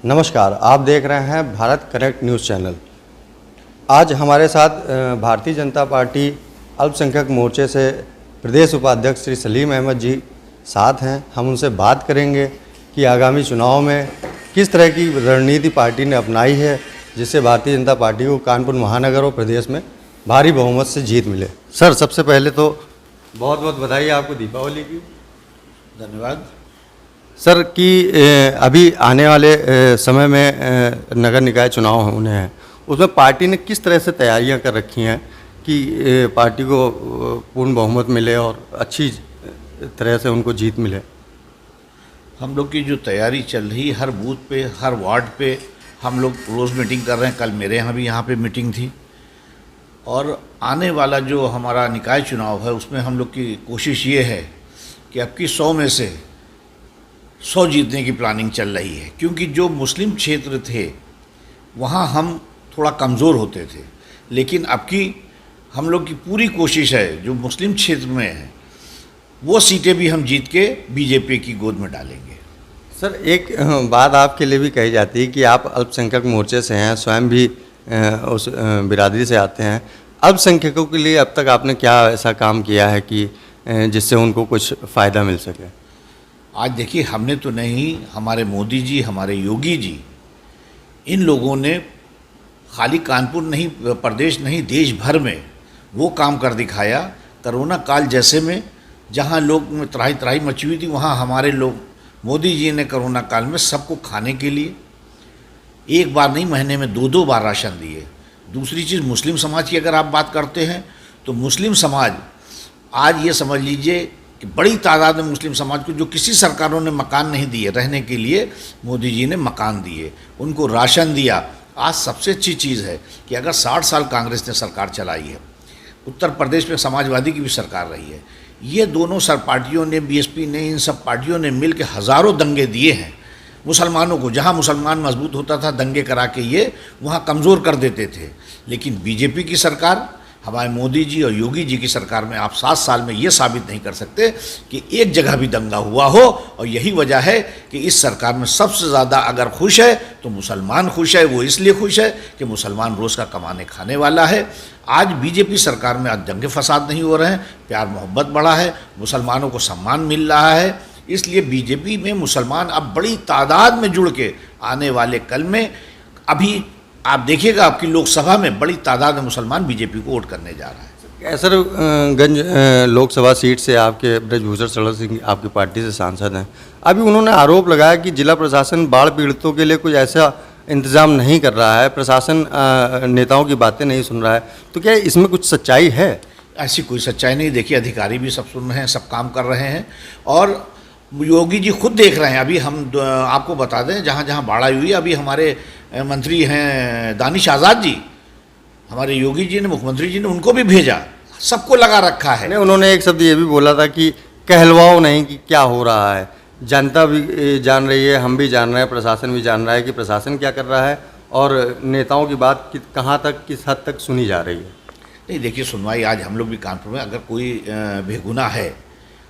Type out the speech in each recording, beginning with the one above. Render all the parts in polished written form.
नमस्कार, आप देख रहे हैं भारत कनेक्ट न्यूज़ चैनल। आज हमारे साथ भारतीय जनता पार्टी अल्पसंख्यक मोर्चे से प्रदेश उपाध्यक्ष श्री सलीम अहमद जी साथ हैं। हम उनसे बात करेंगे कि आगामी चुनाव में किस तरह की रणनीति पार्टी ने अपनाई है जिससे भारतीय जनता पार्टी को कानपुर महानगर और प्रदेश में भारी बहुमत से जीत मिले। सर, सबसे पहले तो बहुत बहुत बधाई आपको दीपावली की। धन्यवाद सर कि अभी आने वाले समय में नगर निकाय चुनाव होने हैं, उसमें पार्टी ने किस तरह से तैयारियां कर रखी हैं कि पार्टी को पूर्ण बहुमत मिले और अच्छी तरह से उनको जीत मिले। हम लोग की जो तैयारी चल रही, हर बूथ पे, हर वार्ड पे हम लोग रोज़ मीटिंग कर रहे हैं। कल मेरे यहाँ भी यहाँ पे मीटिंग थी और आने वाला जो हमारा निकाय चुनाव है उसमें हम लोग की कोशिश ये है कि अब की 100 में से 100 जीतने की प्लानिंग चल रही है, क्योंकि जो मुस्लिम क्षेत्र थे वहाँ हम थोड़ा कमज़ोर होते थे, लेकिन अब की हम लोग की पूरी कोशिश है जो मुस्लिम क्षेत्र में है वो सीटें भी हम जीत के बीजेपी की गोद में डालेंगे। सर, एक बात आपके लिए भी कही जाती है कि आप अल्पसंख्यक मोर्चे से हैं, स्वयं भी उस बिरादरी से आते हैं। अल्पसंख्यकों के लिए अब तक आपने क्या ऐसा काम किया है कि जिससे उनको कुछ फ़ायदा मिल सके? आज देखिए, हमने तो नहीं, हमारे मोदी जी, हमारे योगी जी, इन लोगों ने खाली कानपुर नहीं, प्रदेश नहीं, देश भर में वो काम कर दिखाया। कोरोना काल जैसे में जहाँ लोग में त्राही त्राही मची हुई थी, वहाँ हमारे लोग, मोदी जी ने कोरोना काल में सबको खाने के लिए एक बार नहीं, महीने में 2-2 बार राशन दिए। दूसरी चीज़, मुस्लिम समाज की अगर आप बात करते हैं तो मुस्लिम समाज आज ये समझ लीजिए कि बड़ी तादाद में मुस्लिम समाज को जो किसी सरकारों ने मकान नहीं दिए रहने के लिए, मोदी जी ने मकान दिए, उनको राशन दिया। आज सबसे अच्छी चीज़ है कि अगर 60 साल कांग्रेस ने सरकार चलाई है, उत्तर प्रदेश में समाजवादी की भी सरकार रही है, ये दोनों पार्टियों ने, बीएसपी ने, इन सब पार्टियों ने मिल के हज़ारों दंगे दिए हैं मुसलमानों को। जहाँ मुसलमान मजबूत होता था, दंगे करा के ये वहाँ कमज़ोर कर देते थे। लेकिन बीजेपी की सरकार, हमारे मोदी जी और योगी जी की सरकार में आप 7 साल में ये साबित नहीं कर सकते कि एक जगह भी दंगा हुआ हो। और यही वजह है कि इस सरकार में सबसे ज़्यादा अगर खुश है तो मुसलमान खुश है। वो इसलिए खुश है कि मुसलमान रोज़ का कमाने खाने वाला है। आज बीजेपी सरकार में आज दंगे फसाद नहीं हो रहे हैं, प्यार मोहब्बत बढ़ा है, मुसलमानों को सम्मान मिल रहा है। इसलिए बीजेपी में मुसलमान अब बड़ी तादाद में जुड़ के आने वाले कल में, अभी आप देखिएगा आपकी लोकसभा में बड़ी तादाद में मुसलमान बीजेपी को वोट करने जा रहा है। कैसरगंज लोकसभा सीट से आपके ब्रजभूषण शरण सिंह आपकी पार्टी से सांसद हैं। अभी उन्होंने आरोप लगाया कि जिला प्रशासन बाढ़ पीड़ितों के लिए कुछ ऐसा इंतजाम नहीं कर रहा है, प्रशासन नेताओं की बातें नहीं सुन रहा है। तो क्या इसमें कुछ सच्चाई है? ऐसी कोई सच्चाई नहीं। देखिए, अधिकारी भी सब सुन रहे हैं, सब काम कर रहे हैं और योगी जी खुद देख रहे हैं। अभी हम आपको बता दें, जहाँ जहाँ बाढ़ आई हुई है, अभी हमारे मंत्री हैं दानिश आज़ाद जी, हमारे योगी जी ने, मुख्यमंत्री जी ने उनको भी भेजा, सबको लगा रखा है। नहीं, उन्होंने एक शब्द ये भी बोला था कि कहलवाओ नहीं कि क्या हो रहा है। जनता भी जान रही है, हम भी जान रहे हैं, प्रशासन भी जान रहा है कि प्रशासन क्या कर रहा है और नेताओं की बात कहाँ तक, किस हद तक सुनी जा रही है। नहीं, देखिए, सुनवाई आज हम लोग भी कानपुर में, अगर कोई बेगुनाह है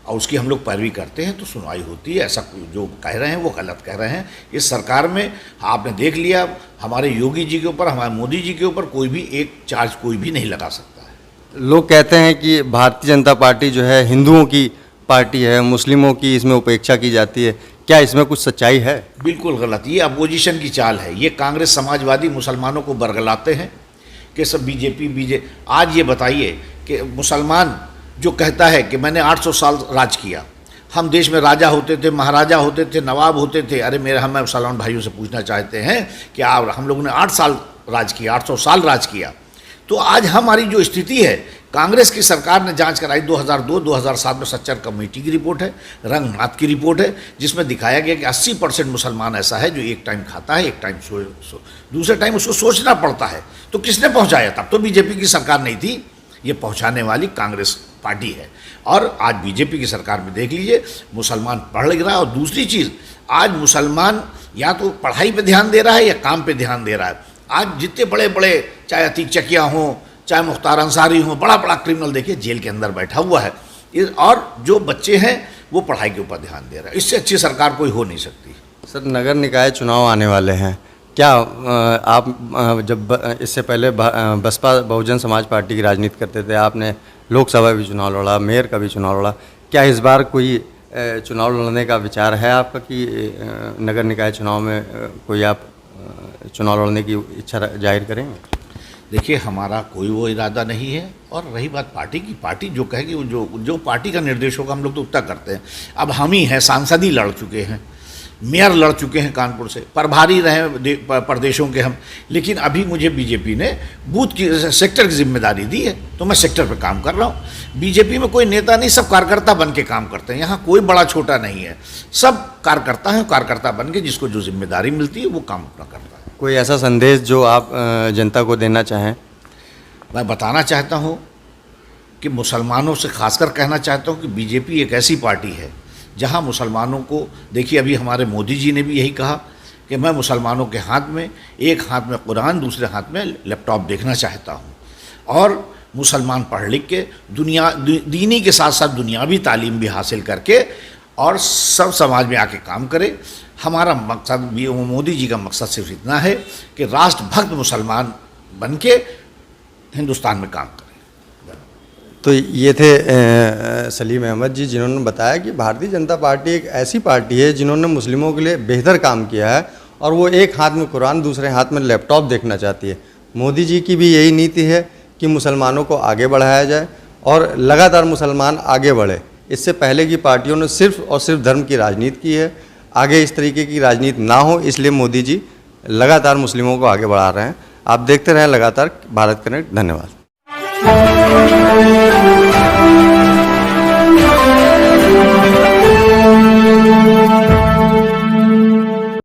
और उसकी हम लोग पैरवी करते हैं तो सुनवाई होती है। ऐसा जो कह रहे हैं वो गलत कह रहे हैं। इस सरकार में आपने देख लिया, हमारे योगी जी के ऊपर, हमारे मोदी जी के ऊपर कोई भी एक चार्ज कोई भी नहीं लगा सकता है। लोग कहते हैं कि भारतीय जनता पार्टी जो है हिंदुओं की पार्टी है, मुस्लिमों की इसमें उपेक्षा की जाती है। क्या इसमें कुछ सच्चाई है? बिल्कुल गलत। ये अपोजिशन की चाल है। ये कांग्रेस समाजवादी मुसलमानों को बरगलाते हैं कि सब बीजेपी। आज ये बताइए कि मुसलमान जो कहता है कि मैंने 800 साल राज किया, हम देश में राजा होते थे, महाराजा होते थे, नवाब होते थे। अरे मेरे, हम मुसलमान भाइयों से पूछना चाहते हैं कि आप, हम लोगों ने 8 साल राज किया, 800 साल राज किया। तो आज हमारी जो स्थिति है, कांग्रेस की सरकार ने जांच कराई 2002-2007 में, सच्चर कमेटी की रिपोर्ट है, रंगनाथ की रिपोर्ट है, जिसमें दिखाया गया कि 80% मुसलमान ऐसा है जो एक टाइम खाता है, एक टाइम दूसरे टाइम उसको सोचना पड़ता है। तो किसने पहुँचाया? तब तो बीजेपी की सरकार नहीं थी, ये पहुंचाने वाली कांग्रेस पार्टी है। और आज बीजेपी की सरकार में देख लीजिए, मुसलमान पढ़ रहा है। और दूसरी चीज़, आज मुसलमान या तो पढ़ाई पे ध्यान दे रहा है या काम पे ध्यान दे रहा है। आज जितने बड़े बड़े, चाहे अतीक चकिया हों, चाहे मुख्तार अंसारी हों, बड़ा बड़ा क्रिमिनल देखिए जेल के अंदर बैठा हुआ है। और जो बच्चे हैं वो पढ़ाई के ऊपर ध्यान दे रहे हैं। इससे अच्छी सरकार कोई हो नहीं सकती। सर, नगर निकाय चुनाव आने वाले हैं, क्या आप इससे पहले बसपा बहुजन समाज पार्टी की राजनीति करते थे, आपने लोकसभा भी चुनाव लड़ा, मेयर का भी चुनाव लड़ा, क्या इस बार कोई चुनाव लड़ने का विचार है आपका कि नगर निकाय चुनाव में कोई आप चुनाव लड़ने की इच्छा जाहिर करेंगे? देखिए, हमारा कोई वो इरादा नहीं है। और रही बात पार्टी की, पार्टी जो कहेगी, वो जो पार्टी का निर्देश होगा हम लोग तो उतना करते हैं। अब हम ही हैं, सांसद ही लड़ चुके हैं, मेयर लड़ चुके हैं कानपुर से, प्रभारी रहे प्रदेशों के हम, लेकिन अभी मुझे बीजेपी ने बूथ की सेक्टर की जिम्मेदारी दी है तो मैं सेक्टर पे काम कर रहा हूँ। बीजेपी में कोई नेता नहीं, सब कार्यकर्ता बन के काम करते हैं। यहाँ कोई बड़ा छोटा नहीं है, सब कार्यकर्ता हैं, कार्यकर्ता बन के जिसको जो जिम्मेदारी मिलती है वो काम अपना करता है। कोई ऐसा संदेश जो आप जनता को देना चाहें? मैं बताना चाहता हूँ कि मुसलमानों से खासकर कहना चाहता हूँ कि बीजेपी एक ऐसी पार्टी है जहाँ मुसलमानों को, देखिए अभी हमारे मोदी जी ने भी यही कहा कि मैं मुसलमानों के हाथ में, एक हाथ में कुरान, दूसरे हाथ में लैपटॉप देखना चाहता हूँ। और मुसलमान पढ़ लिख के दीनी के साथ साथ दुनियावी तालीम भी हासिल करके और सब समाज में आके काम करे। हमारा मकसद भी, मोदी जी का मकसद सिर्फ इतना है कि राष्ट्रभक्त मुसलमान बन के हिंदुस्तान में काम करें। तो ये थे सलीम अहमद जी, जिन्होंने बताया कि भारतीय जनता पार्टी एक ऐसी पार्टी है जिन्होंने मुस्लिमों के लिए बेहतर काम किया है और वो एक हाथ में कुरान, दूसरे हाथ में लैपटॉप देखना चाहती है। मोदी जी की भी यही नीति है कि मुसलमानों को आगे बढ़ाया जाए और लगातार मुसलमान आगे बढ़े। इससे पहले की पार्टियों ने सिर्फ और सिर्फ धर्म की राजनीति की है, आगे इस तरीके की राजनीति ना हो, इसलिए मोदी जी लगातार मुस्लिमों को आगे बढ़ा रहे हैं। आप देखते रहें लगातार भारत कनेक्ट। धन्यवाद।